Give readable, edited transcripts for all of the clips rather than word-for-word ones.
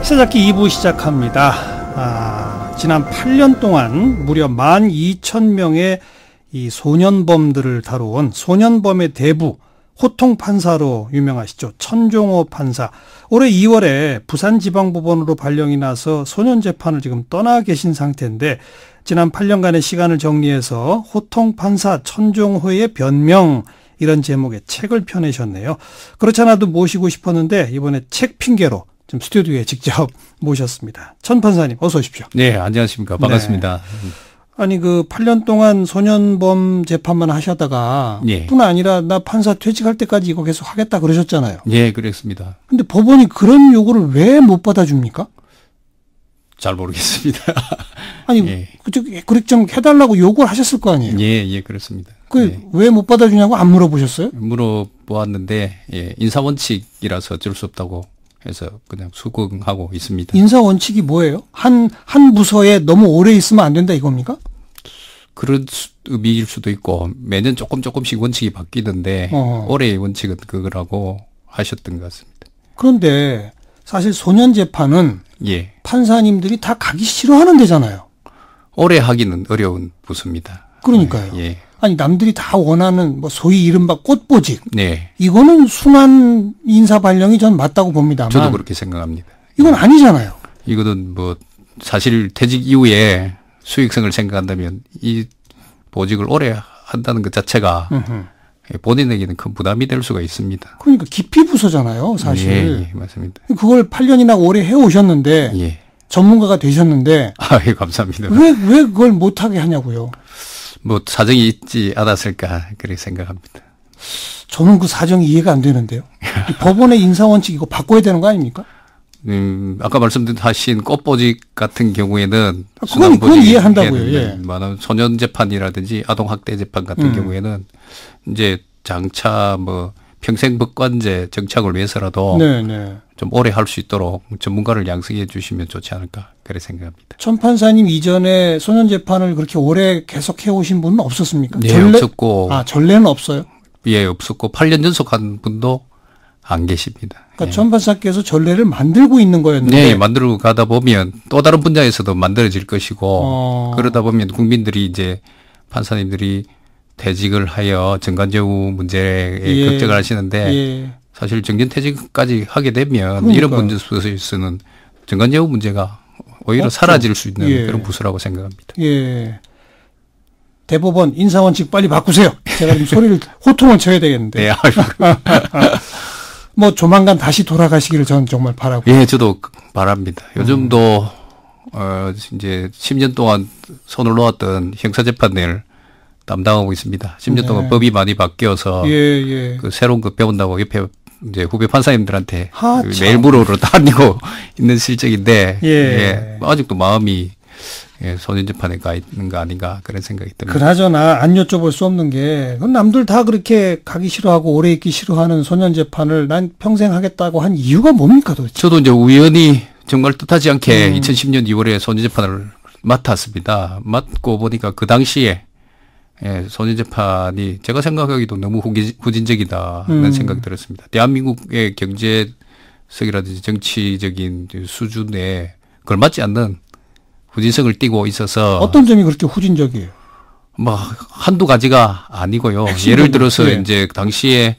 시사잡기 2부 시작합니다. 지난 8년 동안 무려 12,000명의 이 소년범들을 다루온 소년범의 대부, 호통판사로 유명하시죠. 천종호 판사. 올해 2월에 부산지방법원으로 발령이 나서 소년재판을 지금 떠나 계신 상태인데, 지난 8년간의 시간을 정리해서 호통판사 천종호의 변명, 이런 제목의 책을 펴내셨네요. 그렇지 않아도 모시고 싶었는데 이번에 책 핑계로 좀 스튜디오에 직접 모셨습니다. 천 판사님, 어서 오십시오. 네, 안녕하십니까. 반갑습니다. 네. 아니, 8년 동안 소년범 재판만 하셨다가 예. 뿐 아니라 나 판사 퇴직할 때까지 이거 계속 하겠다 그러셨잖아요. 예, 그랬습니다. 근데 법원이 그런 요구를 왜 못 받아줍니까? 잘 모르겠습니다. 아니, 예. 그렇게 좀 해달라고 요구를 하셨을 거 아니에요? 예, 그렇습니다. 왜 못 받아주냐고 안 물어보셨어요? 물어보았는데, 예, 인사원칙이라서 어쩔 수 없다고 해서 그냥 수긍하고 있습니다. 인사원칙이 뭐예요? 한 부서에 너무 오래 있으면 안 된다 이겁니까? 그런 의미일 수도 있고, 매년 조금씩 원칙이 바뀌던데, 올해의 원칙은 그거라고 하셨던 것 같습니다. 그런데 사실 소년재판은 예. 판사님들이 다 가기 싫어하는 데잖아요. 오래 하기는 어려운 부서입니다. 그러니까요. 예. 아니, 남들이 다 원하는 소위 이른바 꽃보직. 네. 이거는 순한 인사 발령이 전 맞다고 봅니다만. 저도 그렇게 생각합니다. 이건 아니잖아요. 이거는 사실 퇴직 이후에 수익성을 생각한다면 이 보직을 오래 한다는 것 자체가 본인에게는 큰 부담이 될 수가 있습니다. 그러니까 기피 부서잖아요, 사실. 예, 맞습니다. 그걸 8년이나 오래 해오셨는데, 예. 전문가가 되셨는데, 예, 감사합니다. 왜 그걸 못하게 하냐고요. 사정이 있지 않았을까 그렇게 생각합니다. 저는 그 사정이 이해가 안 되는데요. 이 법원의 인사원칙 이거 바꿔야 되는 거 아닙니까? 아까 말씀하신 꽃보직 같은 경우에는 그건 이해한다고요. 예. 소년 재판이라든지 아동 학대 재판 같은 경우에는 이제 장차 평생 법관제 정착을 위해서라도 좀 오래 할 수 있도록 전문가를 양성해 주시면 좋지 않을까 그렇게 생각합니다. 천 판사님 이전에 소년 재판을 그렇게 오래 계속 해오신 분은 없었습니까? 네, 없었고. 전례는 없어요? 예, 없었고 8년 연속한 분도 안 계십니다. 그러니까 예. 천 판사께서 전례를 만들고 있는 거였는데. 네, 만들어 가다 보면 또 다른 분야에서도 만들어질 것이고 그러다 보면 국민들이 이제 판사님들이 퇴직을 하여 정관제우 문제에 걱정을 하시는데 사실 정년퇴직까지 하게 되면 그러니까요. 이런 부서에서는 정관제우 문제가 오히려 사라질 수 있는 그런 부서라고 생각합니다. 예. 대법원 인사원칙 빨리 바꾸세요. 제가 지금 호통을 쳐야 되겠는데. 네. 조만간 다시 돌아가시기를 저는 정말 바라고. 예, 저도 바랍니다. 요즘도 이제 10년 동안 손을 놓았던 형사재판을 담당하고 있습니다. 10년 동안 법이 많이 바뀌어서 그 새로운 거 배운다고 옆에 이제 후배 판사님들한테 매일 물어러 다니고 있는 실정인데 아직도 마음이 소년재판에 가 있는 거 아닌가 그런 생각이 듭니다. 그나저나 안 여쭤볼 수 없는 게 남들 다 그렇게 가기 싫어하고 오래 있기 싫어하는 소년재판을 난 평생 하겠다고 한 이유가 뭡니까 도대체? 저도 이제 우연히 정말 뜻하지 않게 2010년 2월에 소년재판을 맡았습니다. 맡고 보니까 그 당시에 소년재판이 제가 생각하기도 너무 후진적이다는 생각이 들었습니다. 대한민국의 경제적이라든지 정치적인 수준에 걸맞지 않는 후진성을 띠고 있어서. 어떤 점이 그렇게 후진적이에요? 한두 가지가 아니고요. 예를 들어서 이제 당시에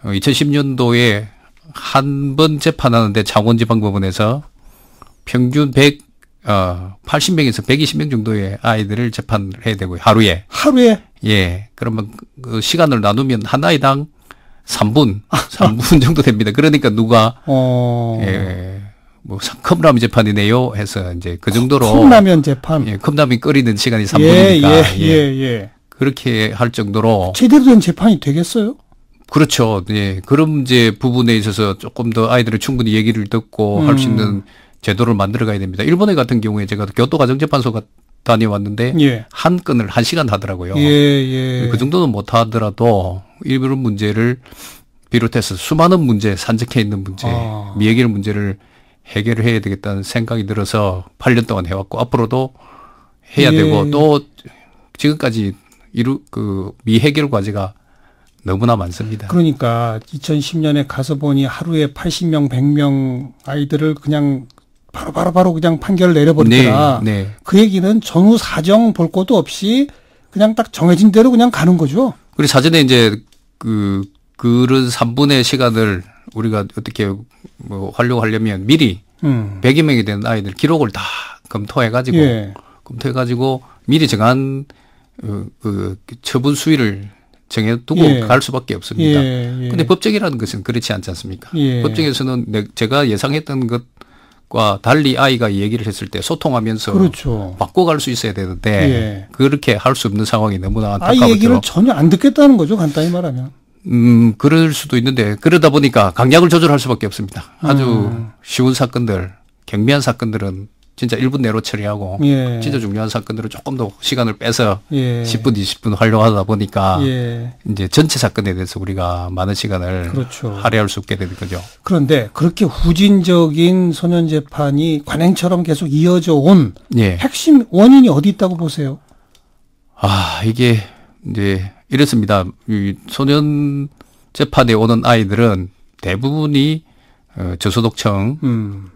2010년도에 한 번 재판하는데 창원지방법원에서 평균 80명에서 120명 정도의 아이들을 재판을 해야 되고요. 하루에? 예. 그러면 그 시간을 나누면 한 아이당 3분 정도 됩니다. 그러니까 누가, 컵라면 재판이네요 해서 이제 그 정도로. 컵라면 재판? 예, 컵라면 끓이는 시간이 3분이니까. 그렇게 할 정도로. 제대로 된 재판이 되겠어요? 그렇죠. 예. 그런 이제 부분에 있어서 조금 더 아이들을 충분히 얘기를 듣고 할 수 있는 제도를 만들어 가야 됩니다. 일본에 같은 경우에 제가 교토가정재판소가 다녀왔는데 한 건을 1시간 하더라고요. 그 정도는 못 하더라도 이런 문제를 비롯해서 수많은 문제, 산적해 있는 문제, 미해결 문제를 해결을 해야 되겠다는 생각이 들어서 8년 동안 해왔고 앞으로도 해야 되고 또 지금까지 미해결 과제가 너무나 많습니다. 그러니까 2010년에 가서 보니 하루에 80명, 100명 아이들을 그냥 바로 그냥 판결을 내려버리더라. 네, 네. 그 얘기는 전후 사정 볼 것도 없이 그냥 딱 정해진 대로 그냥 가는 거죠. 그리고 사전에 이제 그런 3분의 시간을 우리가 어떻게 뭐 활용하려면 미리 100여 명이 되는 아이들 기록을 다 검토해가지고 예. 미리 정한 그 처분 수위를 정해두고 예. 갈 수밖에 없습니다. 예. 근데 법정이라는 것은 그렇지 않지 않습니까? 예. 법정에서는 제가 예상했던 것과 달리 아이가 얘기를 했을 때 소통하면서 그렇죠. 바꿔갈 수 있어야 되는데 예. 그렇게 할 수 없는 상황이 너무나 아이 안타까웠죠. 얘기를 전혀 안 듣겠다는 거죠. 간단히 말하면. 그럴 수도 있는데 그러다 보니까 강약을 조절할 수밖에 없습니다. 아주 쉬운 사건들, 경미한 사건들은 진짜 1분 내로 처리하고 예. 진짜 중요한 사건들은 조금 더 시간을 빼서 예. 10분, 20분 활용하다 보니까 예. 이제 전체 사건에 대해서 우리가 많은 시간을 그렇죠. 할애할 수 없게 되는 거죠. 그런데 그렇게 후진적인 소년 재판이 관행처럼 계속 이어져 온 예. 핵심 원인이 어디 있다고 보세요? 이게 이제 이렇습니다. 이 소년 재판에 오는 아이들은 대부분이 저소득층,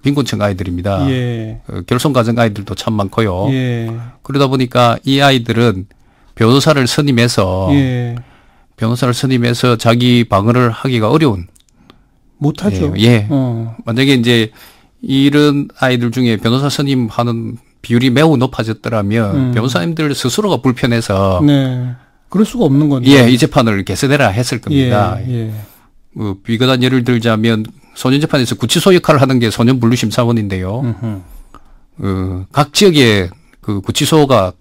빈곤층 아이들입니다. 예. 결손 가정 아이들도 참 많고요. 예. 그러다 보니까 이 아이들은 변호사를 선임해서 예. 자기 방어를 하기가 어려운. 못하죠. 예. 만약에 이제 이런 아이들 중에 변호사 선임하는 비율이 매우 높아졌더라면 변호사님들 스스로가 불편해서 네. 그럴 수가 없는 건데. 예, 이 재판을 개선해라 했을 겁니다. 예. 비근한 예를 들자면 소년재판에서 구치소 역할을 하는 게 소년분류심사원인데요. 각 지역에 그 구치소가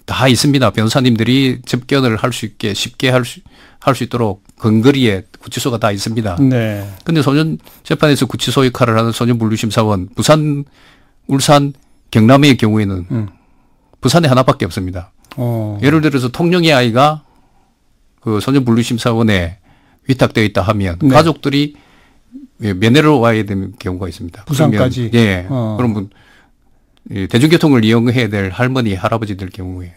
다 있습니다. 변호사님들이 접견을 할 수 있게 쉽게 할 수 있도록 근거리에 구치소가 다 있습니다. 네. 근데 소년재판에서 구치소 역할을 하는 소년분류심사원 부산, 울산, 경남의 경우에는 부산에 하나밖에 없습니다. 예를 들어서 통영의 아이가 그 소년분류심사원에 위탁되어 있다 하면 네. 가족들이 면회를 와야 되는 경우가 있습니다. 부산까지. 그러면, 예. 그러면 대중교통을 이용해야 될 할머니, 할아버지들 경우에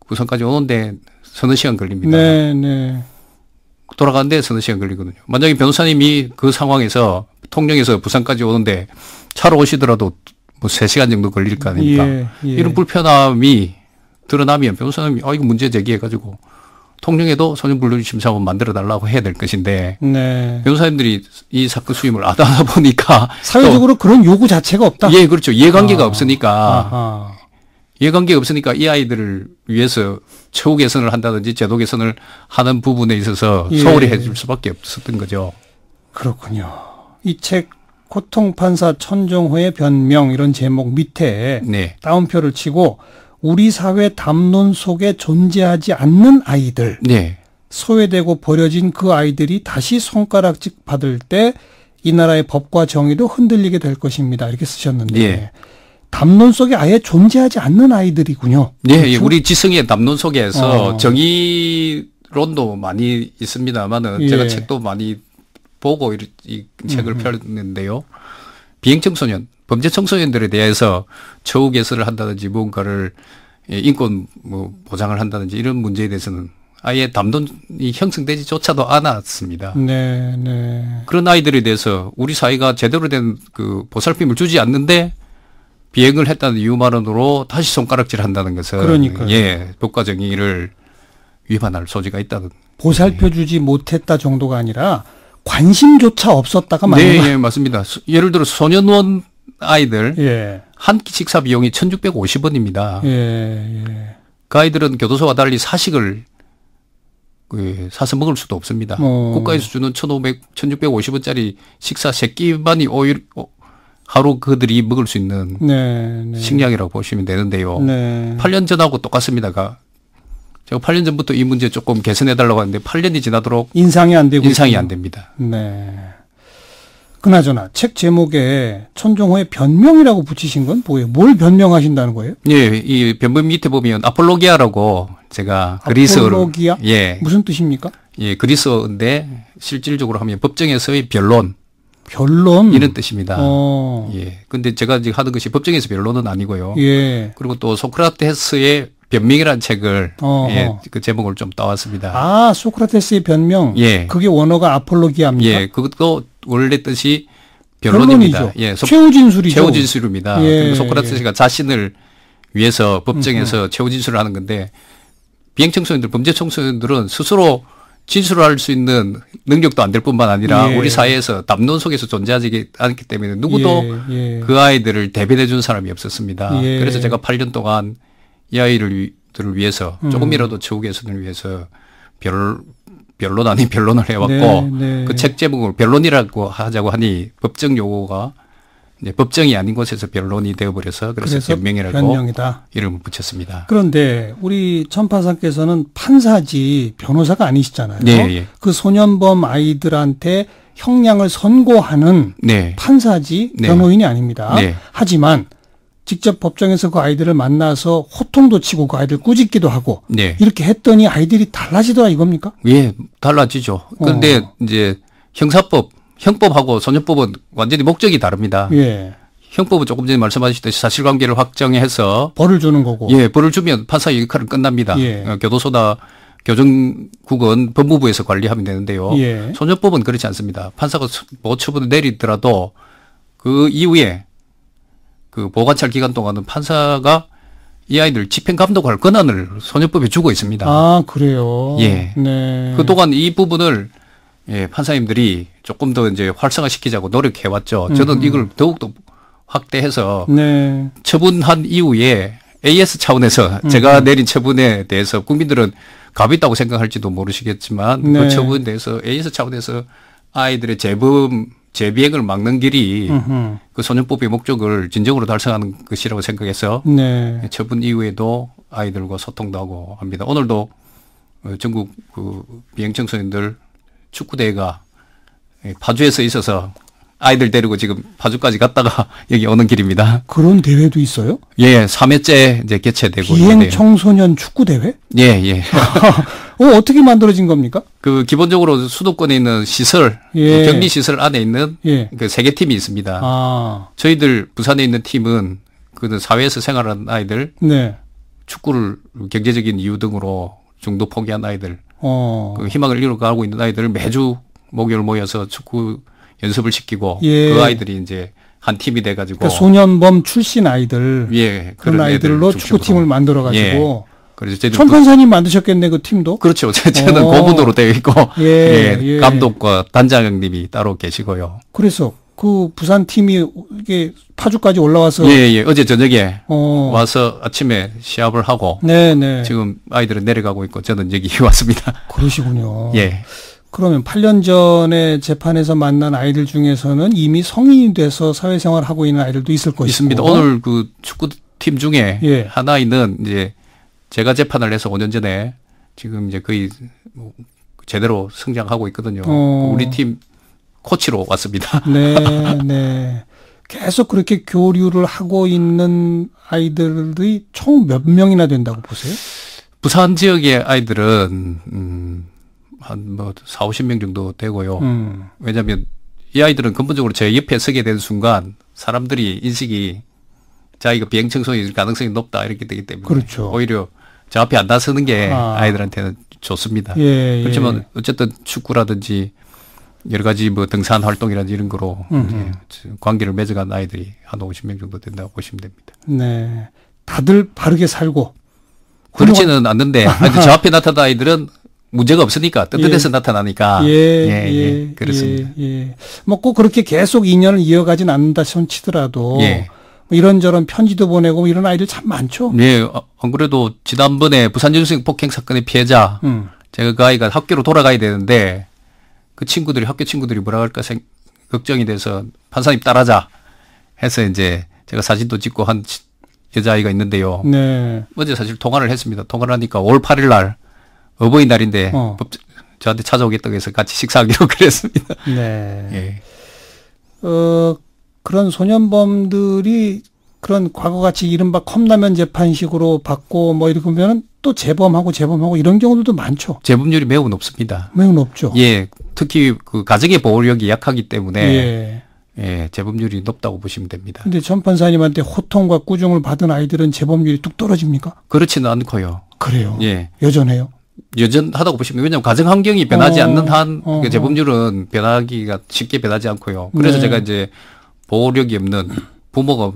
부산까지 오는데 서너 시간 걸립니다. 네, 네. 돌아가는데 서너 시간 걸리거든요. 만약에 변호사님이 그 상황에서 통영에서 부산까지 오는데 차로 오시더라도 뭐 3시간 정도 걸릴 거 아닙니까? 예. 이런 불편함이 드러나면 변호사님이 이거 문제 제기해가지고 통영에도 소년분류심사원 만들어 달라고 해야 될 것인데 네. 변호사님들이 이 사건 수임을 안 하다 보니까 사회적으로 그런 요구 자체가 없다. 예, 그렇죠. 이해관계가 없으니까 아하. 이해관계가 없으니까 이 아이들을 위해서 처우 개선을 한다든지 제도 개선을 하는 부분에 있어서 예. 소홀히 해줄 수밖에 없었던 거죠. 그렇군요. 이 책 호통판사 천정호의 변명 이런 제목 밑에 네. 따옴표를 치고 우리 사회 담론 속에 존재하지 않는 아이들, 네. 소외되고 버려진 그 아이들이 다시 손가락질 받을 때 이 나라의 법과 정의도 흔들리게 될 것입니다. 이렇게 쓰셨는데 예. 담론 속에 아예 존재하지 않는 아이들이군요. 네, 그렇죠? 우리 지성의 담론 속에서 정의론도 많이 있습니다만은 예. 제가 책도 많이 보고 이 책을 펴는데요. 비행청소년, 범죄 청소년들에 대해서 처우 개선을 한다든지 무언가를 인권 뭐 보장을 한다든지 이런 문제에 대해서는 아예 담론이 형성되지조차도 않았습니다. 네, 네. 그런 아이들에 대해서 우리 사회가 제대로 된 그 보살핌을 주지 않는데 비행을 했다는 이유만으로 다시 손가락질 한다는 것은 그러니까요. 예, 법과 정의를 위반할 소지가 있다는. 보살펴주지 못했다 정도가 아니라 관심조차 없었다가 맞는 네, 거예요. 예, 맞습니다. 예를 들어 소년원 아이들 예. 한 끼 식사 비용이 1,650원입니다. 예. 그 아이들은 교도소와 달리 사식을 사서 먹을 수도 없습니다. 국가에서 주는 1,650원짜리 식사 3끼만이 하루 그들이 먹을 수 있는 네. 식량이라고 보시면 되는데요. 네. 8년 전하고 똑같습니다. 제가 8년 전부터 이 문제 조금 개선해달라고 하는데 8년이 지나도록 인상이 안 되고 인상이 있군요. 안 됩니다. 네. 그나저나 책 제목에 천정호의 변명이라고 붙이신 건 뭐예요? 뭘 변명하신다는 거예요? 예, 이 변명 밑에 보면 아폴로기아라고 제가 그리스어로 아폴로기아? 예, 무슨 뜻입니까? 예, 그리스어인데 실질적으로 하면 법정에서의 변론 변론 이런 뜻입니다. 어. 예, 근데 제가 지금 하던 것이 법정에서 변론은 아니고요. 예. 그리고 또 소크라테스의 변명이라는 책을 어허. 예, 그 제목을 좀 따왔습니다. 아, 소크라테스의 변명. 예. 그게 원어가 아폴로기아입니까? 예, 그것도 원래 뜻이 변론입니다. 예, 최후 진술이죠. 최후 진술입니다. 예, 소크라테스가 자신을 위해서 법정에서 최후 진술을 하는 건데 비행 청소년들, 범죄 청소년들은 스스로 진술할 수 있는 능력도 안 될 뿐만 아니라 우리 사회에서 담론 속에서 존재하지 않기 때문에 누구도 그 아이들을 대변해 준 사람이 없었습니다. 그래서 제가 8년 동안 이 아이들을 위해서 조금이라도 처우 개선을 위해서 변론 아닌 변론을 해왔고 그 책 제목을 변론이라고 하자고 하니 법정 용어가 이제 법정이 아닌 곳에서 변론이 되어버려서 그래서 변명이라고 변명이다. 이름을 붙였습니다. 그런데 우리 천판사께서는 판사지 변호사가 아니시잖아요. 네, 그 소년범 아이들한테 형량을 선고하는 판사지 변호인이 아닙니다. 하지만 직접 법정에서 그 아이들을 만나서 호통도 치고 그 아이들 꾸짖기도 하고 이렇게 했더니 아이들이 달라지더라 이겁니까? 예, 달라지죠. 그런데 이제 형법하고 소년법은 완전히 목적이 다릅니다. 형법은 조금 전에 말씀하셨듯이 사실관계를 확정해서 벌을 주는 거고. 벌을 주면 판사의 역할은 끝납니다. 교도소나 교정국은 법무부에서 관리하면 되는데요. 소년법은 그렇지 않습니다. 판사가 처분을 내리더라도 그 이후에 그 보관찰 기간 동안은 판사가 이 아이들 집행 감독할 권한을 소년법에 주고 있습니다. 아, 그래요? 네. 그동안 이 부분을 판사님들이 조금 더 이제 활성화시키자고 노력해왔죠. 저는 이걸 더욱더 확대해서 처분한 이후에 AS 차원에서 제가 내린 처분에 대해서 국민들은 값이 있다고 생각할지도 모르시겠지만 그 처분에 대해서 AS 차원에서 아이들의 재비행을 막는 길이 그 소년법의 목적을 진정으로 달성하는 것이라고 생각해서 처분 이후에도 아이들과 소통도 하고 합니다. 오늘도 전국 그 비행 청소년들 축구대회가 파주에서 있어서 아이들 데리고 지금 파주까지 갔다가 여기 오는 길입니다. 그런 대회도 있어요? 예, 3회째 이제 개최되고 비행 있는데요. 청소년 축구대회? 예. 어떻게 만들어진 겁니까? 그 기본적으로 수도권에 있는 시설, 격리 시설 안에 있는 그 3개 팀이 있습니다. 저희들 부산에 있는 팀은 그 사회에서 생활하는 아이들, 축구를 경제적인 이유 등으로 중도 포기한 아이들, 그 희망을 잃어가고 있는 아이들을 매주 목요일 모여서 축구 연습을 시키고 그 아이들이 이제 한 팀이 돼가지고 그러니까 소년범 출신 아이들 그런 아이들로 축구팀을 만들어가지고 그래서 천판사님 만드셨겠네 그 팀도. 그렇죠. 저는 고문으로 되어 있고 감독과 단장님이 따로 계시고요. 그래서 그 부산 팀이 이게 파주까지 올라와서 어제 저녁에 와서 아침에 시합을 하고 지금 아이들은 내려가고 있고 저는 여기 왔습니다. 그러시군요. 그러면 8년 전에 재판에서 만난 아이들 중에서는 이미 성인이 돼서 사회생활을 하고 있는 아이들도 있을 것이고. 있습니다. 오늘 그 축구팀 중에 한 아이는 이제 제가 재판을 해서 5년 전에 지금 이제 거의 제대로 성장하고 있거든요. 우리 팀 코치로 왔습니다. 계속 그렇게 교류를 하고 있는 아이들이 총 몇 명이나 된다고 보세요? 부산 지역의 아이들은 한 4, 50명 정도 되고요. 왜냐하면 이 아이들은 근본적으로 제 옆에 서게 되는 순간 사람들이 인식이 자기가 비행 청소년일 가능성이 높다 이렇게 되기 때문에 오히려 저 앞에 안 나서는 게 아이들한테는 좋습니다. 그렇지만 어쨌든 축구라든지 여러 가지 뭐 등산 활동이라든지 이런 거로 관계를 맺어간 아이들이 한 50명 정도 된다고 보시면 됩니다. 다들 바르게 살고 그렇지는 않는데 저 앞에 나타난 아이들은 문제가 없으니까 떳떳해서 나타나니까 그렇습니다. 뭐 꼭 그렇게 계속 인연을 이어가진 않는다 손치더라도 이런저런 편지도 보내고 이런 아이들 참 많죠. 안 그래도 지난번에 부산 여중생 폭행 사건의 피해자 제가 그 아이가 학교로 돌아가야 되는데 그 친구들이 학교 친구들이 뭐라 할까 걱정이 돼서 판사님 따라자 해서 이제 제가 사진도 찍고 한 여자아이가 있는데요. 어제 사실 통화를 했습니다. 통화를 하니까 5월 8일 날 어버이날인데 저한테 찾아오겠다고 해서 같이 식사하기로 그랬습니다. 그런 소년범들이 그런 과거같이 이른바 컵라면 재판식으로 받고 뭐 이렇게 보면 또 재범하고 이런 경우들도 많죠. 재범률이 매우 높습니다. 매우 높죠. 특히 그 가정의 보호력이 약하기 때문에 재범률이 높다고 보시면 됩니다. 그런데 전 판사님한테 호통과 꾸중을 받은 아이들은 재범률이 뚝 떨어집니까? 그렇지는 않고요. 그래요? 여전해요? 여전하다고 보시면, 왜냐하면 가정 환경이 변하지 않는 한 재범률은 변하기가 쉽게 변하지 않고요. 그래서 네. 제가 이제 보호력이 없는 부모가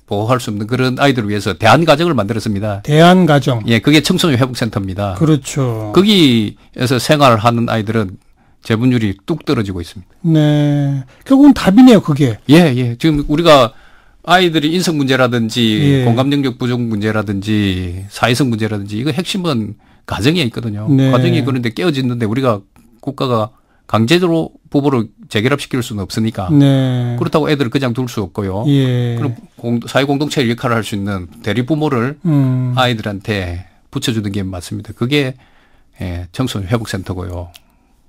보호할 수 없는 그런 아이들을 위해서 대안가정을 만들었습니다. 대안가정. 예, 그게 청소년 회복센터입니다. 그렇죠. 거기에서 생활을 하는 아이들은 재범률이 뚝 떨어지고 있습니다. 네. 결국은 답이네요, 그게. 예, 예. 지금 우리가 아이들이 인성 문제라든지 예. 공감 능력 부족 문제라든지 사회성 문제라든지 이거 핵심은 가정에 있거든요. 네. 가정이 그런데 깨어지는데 우리가 국가가 강제로 부부를 재결합시킬 수는 없으니까 네. 그렇다고 애들을 그냥 둘 수 없고요. 예. 그럼 사회 공동체의 역할을 할 수 있는 대리부모를 아이들한테 붙여주는 게 맞습니다. 그게 예, 청소년 회복센터고요.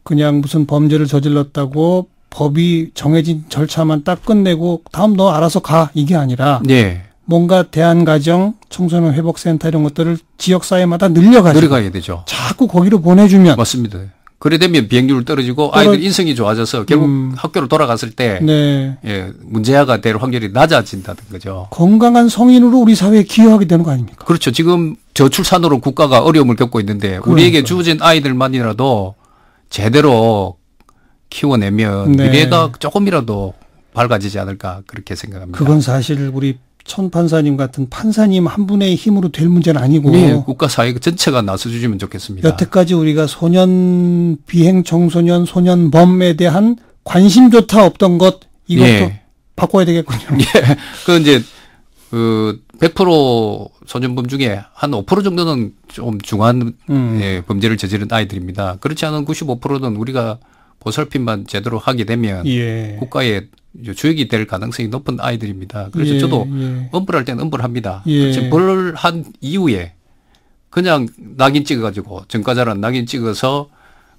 그냥 무슨 범죄를 저질렀다고 법이 정해진 절차만 딱 끝내고 다음 너 알아서 가 이게 아니라 네. 뭔가 대안가정, 청소년 회복센터 이런 것들을 지역사회마다 늘려가야 되죠. 자꾸 거기로 보내주면. 맞습니다. 그래 되면 비행률 떨어지고 아이들 인성이 좋아져서 결국 학교로 돌아갔을 때 네. 예, 문제아가 될 확률이 낮아진다는 거죠. 건강한 성인으로 우리 사회에 기여하게 되는 거 아닙니까? 그렇죠. 지금 저출산으로 국가가 어려움을 겪고 있는데 그러니까. 우리에게 주어진 아이들만이라도 제대로 키워내면 네. 미래가 조금이라도 밝아지지 않을까 그렇게 생각합니다. 그건 사실 우리 천 판사님 같은 판사님 한 분의 힘으로 될 문제는 아니고 네, 국가 사회 전체가 나서주시면 좋겠습니다. 여태까지 우리가 소년 비행 청소년 소년범에 대한 관심조차 없던 것 이것도 네. 바꿔야 되겠군요. 네. 그 이제 그 100% 소년범 중에 한 5% 정도는 좀 중한 예, 범죄를 저지른 아이들입니다. 그렇지 않은 95%는 우리가 보살핌만 제대로 하게 되면 예. 국가의 주역이 될 가능성이 높은 아이들입니다. 그래서 예, 저도 예. 엄벌할 때는 엄벌합니다. 예. 지금 벌한 이후에 그냥 낙인 찍어가지고 전과자란 낙인 찍어서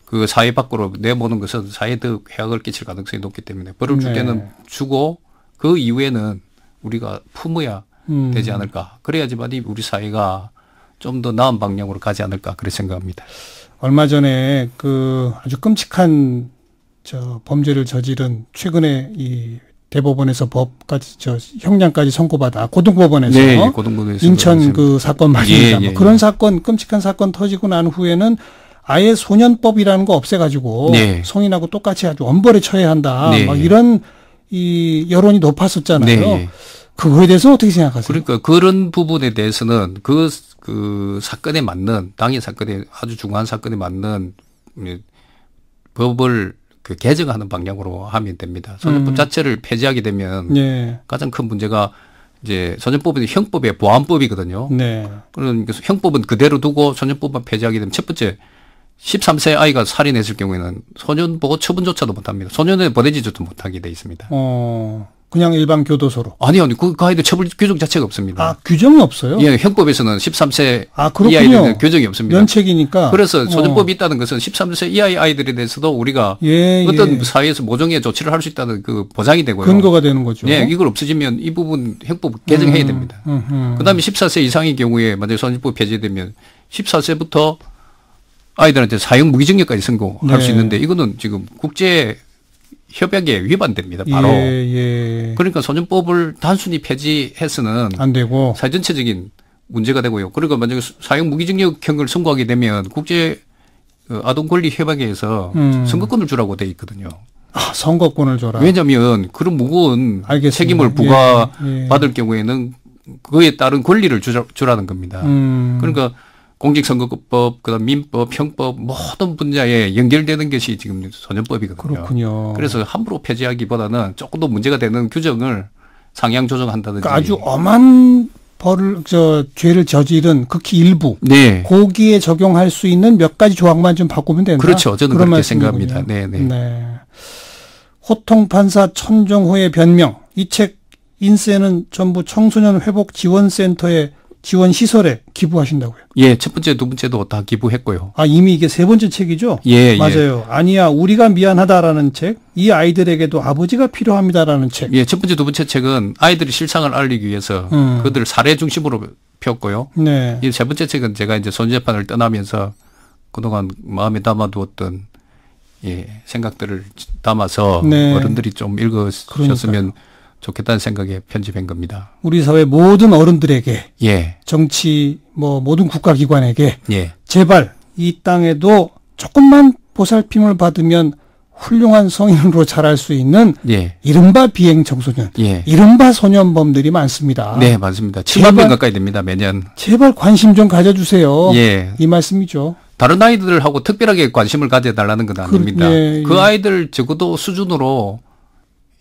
그 사회 밖으로 내보는 것은 사회에 더 해악을 끼칠 가능성이 높기 때문에 벌을 줄 때는 주고 그 이후에는 우리가 품어야 되지 않을까. 그래야지만이 우리 사회가 좀 더 나은 방향으로 가지 않을까 그렇게 생각합니다. 얼마 전에 그 아주 끔찍한 범죄를 저지른 최근에 이 대법원에서 법까지 형량까지 선고받아 고등법원에서 네, 고등법원에서 인천 그 사건 말입니다. 예, 예, 그런 사건 끔찍한 사건 터지고 난 후에는 아예 소년법이라는 거 없애가지고 네. 성인하고 똑같이 아주 엄벌에 처해야 한다. 네. 막 이런 이 여론이 높았었잖아요. 네. 그거에 대해서 어떻게 생각하세요? 그러니까 그런 부분에 대해서는 그 사건에 맞는 당일 사건에 아주 중요한 사건에 맞는 법을 개정하는 방향으로 하면 됩니다. 소년법 자체를 폐지하게 되면 네. 가장 큰 문제가 이제 소년법은 형법의 보완법이거든요. 네. 그런 형법은 그대로 두고 소년법만 폐지하게 되면 첫 번째 13세 아이가 살인했을 경우에는 소년 보호 처분조차도 못합니다. 소년에 보내지도 못하게 돼 있습니다. 그냥 일반 교도소로? 아니요. 그 아이들 처벌 규정 자체가 없습니다. 아, 규정이 없어요? 예, 형법에서는 13세 이 아이들은 규정이 없습니다. 면책이니까. 그래서 소년법이 있다는 것은 13세 이하의 아이들에 대해서도 우리가 어떤 사회에서 모종의 조치를 할 수 있다는 그 보장이 되고요. 근거가 되는 거죠. 예, 이걸 없어지면 이 부분 형법 개정해야 됩니다. 그다음에 14세 이상의 경우에 만약에 소년법 폐지되면 14세부터 아이들한테 사형 무기징역까지 선고할 수 있는데 이거는 지금 국제 협약에 위반됩니다. 바로. 그러니까 소년법을 단순히 폐지해서는 안 되고 사회 전체적인 문제가 되고요. 그러니까 만약에 사형 무기징역형을 선고하게 되면 국제 아동 권리 협약에서 선거권을 주라고 돼 있거든요. 아, 선거권을 줘라. 왜냐하면 그런 무거운 알겠습니다. 책임을 부과받을 경우에는 그에 따른 권리를 주라는 겁니다. 그러니까 공직선거법, 그다음 민법, 형법 모든 분야에 연결되는 것이 지금 소년법이거든요. 그렇군요. 그래서 함부로 폐지하기보다는 조금 더 문제가 되는 규정을 상향 조정한다든지. 그러니까 아주 엄한 죄를 저지른 극히 일부. 네. 거기에 적용할 수 있는 몇 가지 조항만 좀 바꾸면 된다. 그렇죠. 저는 그렇게 생각합니다. 네. 호통 판사 천정호의 변명. 이 책 인쇄는 전부 청소년 회복 지원센터에 지원 시설에 기부하신다고요? 예, 첫 번째, 두 번째도 다 기부했고요. 아, 이미 이게 세 번째 책이죠? 예, 맞아요. 아니야, 우리가 미안하다라는 책, 이 아이들에게도 아버지가 필요합니다라는 책. 예, 첫 번째, 두 번째 책은 아이들이 실상을 알리기 위해서 그들을 사례 중심으로 폈고요. 네. 이 세 번째 책은 제가 이제 손재판을 떠나면서 그동안 마음에 담아두었던 생각들을 담아서 네. 어른들이 좀 읽으셨으면 좋겠다는 생각에 편집한 겁니다. 우리 사회 모든 어른들에게 정치 모든 국가기관에게 제발 이 땅에도 조금만 보살핌을 받으면 훌륭한 성인으로 자랄 수 있는 예. 이른바 비행 청소년, 예. 이른바 소년범들이 많습니다. 네, 맞습니다. 7만 명 가까이 됩니다, 매년. 제발 관심 좀 가져주세요. 예. 이 말씀이죠. 다른 아이들하고 특별하게 관심을 가져달라는 건 아닙니다. 예, 예. 그 아이들 적어도 수준으로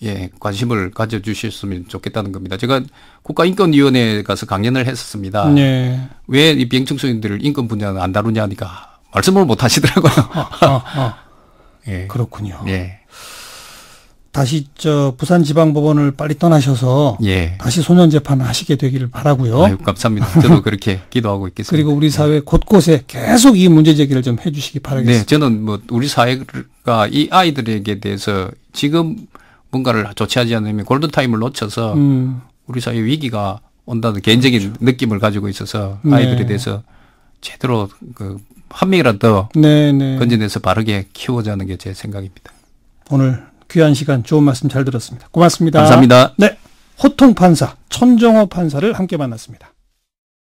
예, 관심을 가져주셨으면 좋겠다는 겁니다. 제가 국가인권위원회에 가서 강연을 했었습니다. 네. 왜 이 비행청소년들을 인권 분야는 안 다루냐니까 말씀을 못 하시더라고요. 예. 그렇군요. 예. 다시 부산지방법원을 빨리 떠나셔서 예. 다시 소년 재판을 하시게 되기를 바라고요. 아유, 감사합니다. 저도 그렇게 기도하고 있겠습니다. 그리고 우리 사회 곳곳에 계속 이 문제 제기를 좀 해주시기 바라겠습니다. 네, 저는 뭐 우리 사회가 이 아이들에게 대해서 지금 뭔가를 조치하지 않으면 골든타임을 놓쳐서 우리 사회 위기가 온다는 개인적인 느낌을 가지고 있어서 아이들에 네. 대해서 제대로 한 명이라도 더 네네. 건져내서 바르게 키워자는 게 제 생각입니다. 오늘 귀한 시간 좋은 말씀 잘 들었습니다. 고맙습니다. 감사합니다. 네, 호통 판사 천정호 판사를 함께 만났습니다.